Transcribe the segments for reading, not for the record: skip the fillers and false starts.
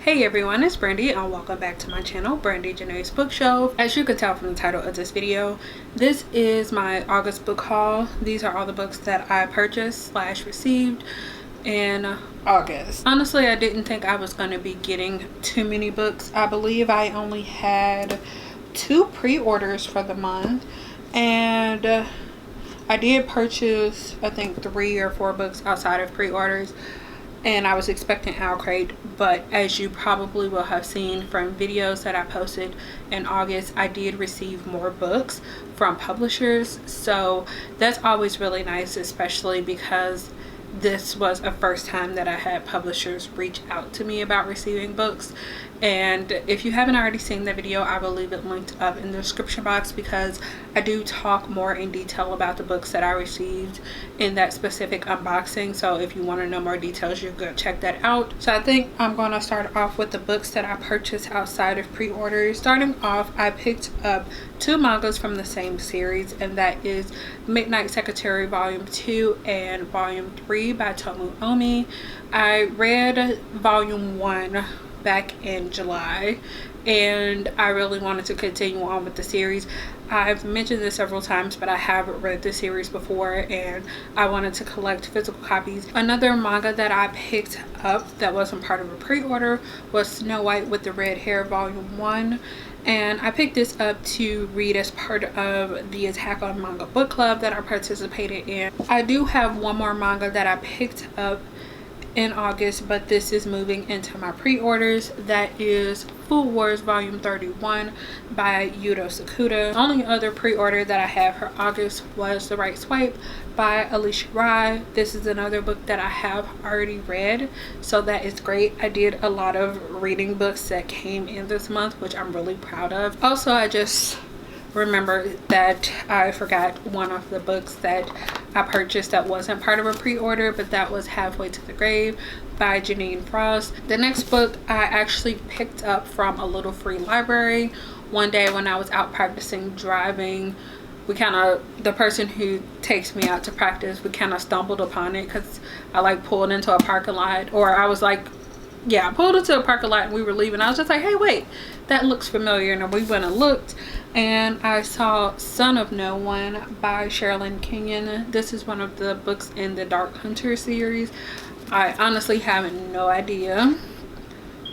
Hey everyone, it's Brandy and welcome back to my channel, Brandy Janae's Bookshelf. As you can tell from the title of this video, this is my August book haul. These are all the books that I purchased / received in August. Honestly, I didn't think I was going to be getting too many books. I believe I only had 2 pre-orders for the month, and I did purchase I think 3 or 4 books outside of pre-orders, and I was expecting Crate, but as you probably will have seen from videos that I posted in August, I did receive more books from publishers, so that's always really nice, especially because this was a first time that I had publishers reach out to me about receiving books. And if you haven't already seen the video, I will leave it linked up in the description box, because I do talk more in detail about the books that I received in that specific unboxing. So if you want to know more details, you go check that out. So I think I'm going to start off with the books that I purchased outside of pre-orders. Starting off, I picked up 2 mangas from the same series, and that is Midnight Secretary Volume 2 and Volume 3 by Tomu Omi. I read Volume 1 back in July, and I really wanted to continue on with the series. I've mentioned this several times, but I haven't read the series before, and I wanted to collect physical copies. Another manga that I picked up that wasn't part of a pre-order was Snow White with the Red Hair Volume 1, and I picked this up to read as part of the Attack on Manga book club that I participated in. I do have one more manga that I picked up in August, but this is moving into my pre-orders. That is Food Wars Volume 31 by Yuto Sakuda. The only other pre-order that I have for August was The Right Swipe by Alicia. This is another book that I have already read, so that is great. I did a lot of reading books that came in this month, which I'm really proud of. Also, I just remember that I forgot one of the books that I purchased that wasn't part of a pre-order, but that was Halfway to the Grave by Janine Frost. The next book I actually picked up from a little free library one day when I was out practicing driving. The person who takes me out to practice, we kind of stumbled upon it because I pulled into a parking lot, or I was I pulled into a parking lot and we were leaving. I was just like, hey, wait, that looks familiar. And we went and looked, and I saw Son of No One by Sherrilyn Kenyon. This is one of the books in the Dark Hunter series. I honestly have no idea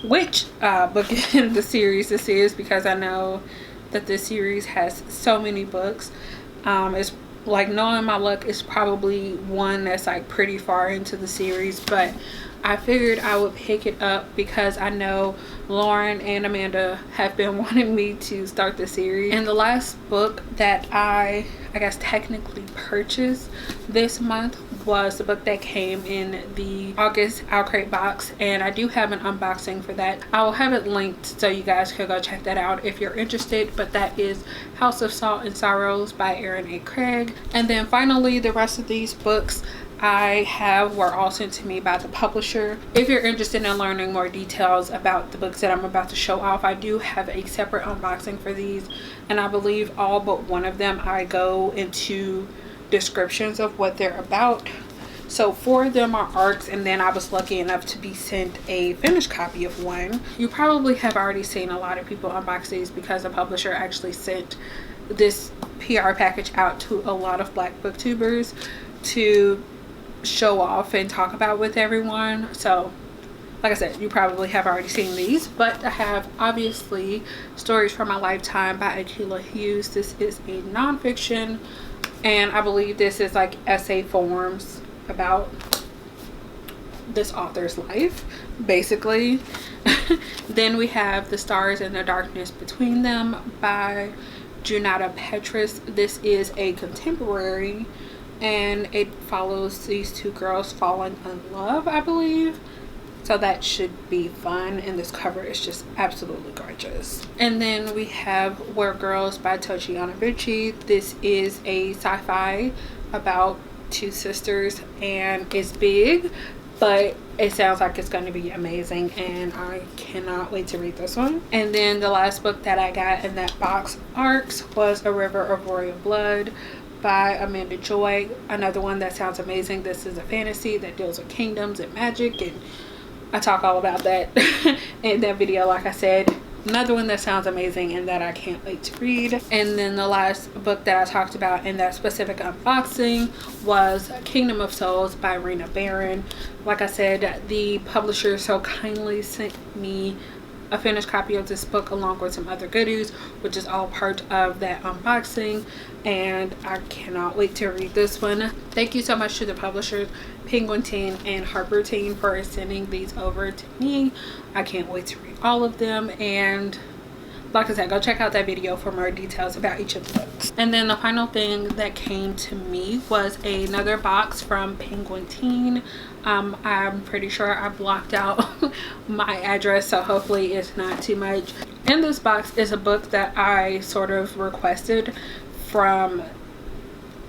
which book in the series this is, because I know that this series has so many books. It's knowing my luck, is probably one that's pretty far into the series, but I figured I would pick it up because I know Lauren and Amanda have been wanting me to start the series. And the last book that I guess technically purchased this month was the book that came in the August Crate box, and I do have an unboxing for that. I will have it linked so you guys can go check that out if you're interested, but that is House of Salt and Sorrows by Aaron A. Craig. And then finally, the rest of these books were all sent to me by the publisher. If you're interested in learning more details about the books that I'm about to show off, I do have a separate unboxing for these, and I believe all but one of them I go into descriptions of what they're about. So 4 of them are arcs, and then I was lucky enough to be sent a finished copy of one. You probably have already seen a lot of people unbox these because the publisher actually sent this PR package out to a lot of Black booktubers to show off and talk about with everyone. So like I said, you probably have already seen these, but I have obviously Stories from My Lifetime by Akilah Hughes. This is a nonfiction, and I believe this is essay forms about this author's life, basically. Then we have The Stars and the Darkness Between Them by Junauda Petrus. This is a contemporary, and it follows these 2 girls falling in love, I believe. So that should be fun, and this cover is just absolutely gorgeous. And then we have Were Girls by Tochi Onyebuchi. This is a sci-fi about 2 sisters, and it's big, but it sounds like it's going to be amazing, and I cannot wait to read this one. And then the last book that I got in that box arcs was A River of Royal Blood by Amanda Joy. Another one that sounds amazing. This is a fantasy that deals with kingdoms and magic and I talk all about that in that video. Like I said, another one that sounds amazing and that I can't wait to read. And then the last book that I talked about in that specific unboxing was Kingdom of Souls by Rena. Like I said, the publisher so kindly sent me a finished copy of this book along with some other goodies, which is all part of that unboxing, and I cannot wait to read this one. Thank you so much to the publishers, Penguin Teen and Harper Teen, for sending these over to me. I can't wait to read all of them, and like I said, go check out that video for more details about each of the books. And then the final thing that came to me was another box from Penguin Teen. I'm pretty sure I blocked out my address, so hopefully it's not too much. In this box is a book that I sort of requested from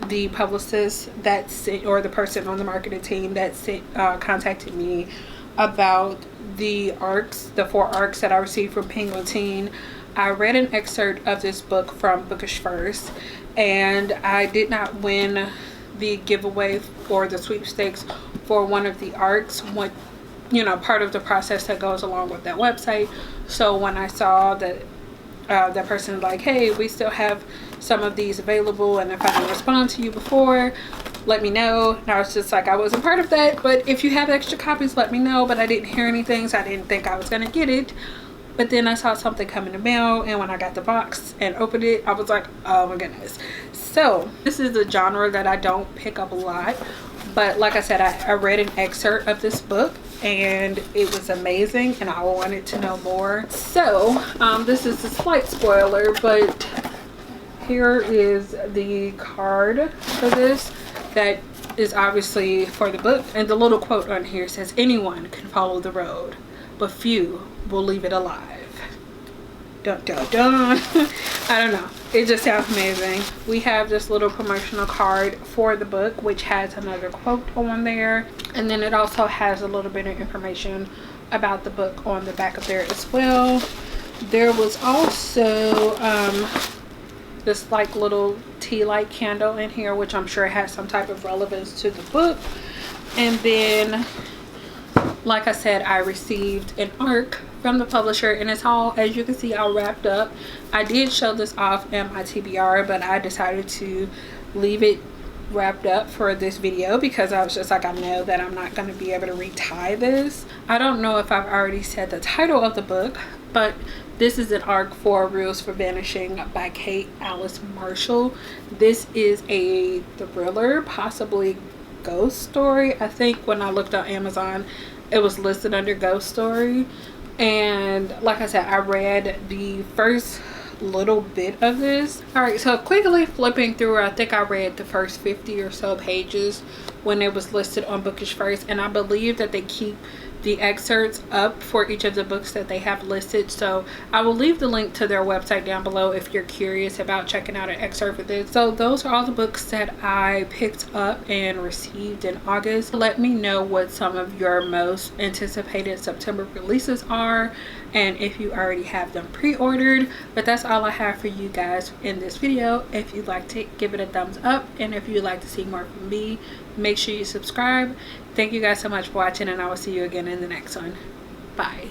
the publicist that sent, or the person on the marketing team that sent, contacted me about the arcs, the 4 arcs that I received from Penguin Teen. I read an excerpt of this book from Bookish First, and I did not win the giveaway or the sweepstakes for one of the arcs, what, you know, part of the process that goes along with that website. So when I saw that that person like, hey, we still have some of these available, and if I didn't respond to you before, let me know. And I was just like, I wasn't part of that, but if you have extra copies, let me know. But I didn't hear anything, so I didn't think I was gonna get it. But then I saw something come in the mail, and when I got the box and opened it, I was like, oh my goodness. So this is a genre that I don't pick up a lot, but like I said, I read an excerpt of this book and it was amazing, and I wanted to know more. So this is a slight spoiler, but here is the card for this that is obviously for the book, and the little quote on here says, anyone can follow the road, but few will leave it alive. Dun dun dun. I don't know, it just sounds amazing. We have this little promotional card for the book, which has another quote on there, and then it also has a little bit of information about the book on the back of there as well. There was also this like little tea light candle in here, which I'm sure has some type of relevance to the book. And then, like I said, I received an arc from the publisher, and it's all, as you can see, all wrapped up. I did show this off in my TBR, but I decided to leave it wrapped up for this video because I was just like, I know that I'm not going to be able to retie this. I don't know if I've already said the title of the book, but this is an arc for Rules for Banishing by Kate Alice Marshall. This is a thriller, possibly ghost story. I think when I looked on Amazon, it was listed under ghost story. And like I said, I read the first little bit of this. All right, so quickly flipping through, I think I read the first 50 or so pages when it was listed on Bookish First, and I believe that they keep the excerpts up for each of the books that they have listed. So I will leave the link to their website down below if you're curious about checking out an excerpt of this. So those are all the books that I picked up and received in August. Let me know what some of your most anticipated September releases are, and if you already have them pre-ordered. But that's all I have for you guys in this video. If you'd like to give it a thumbs up, and if you'd like to see more from me, make sure you subscribe. Thank you guys so much for watching, and I will see you again in the next one. Bye.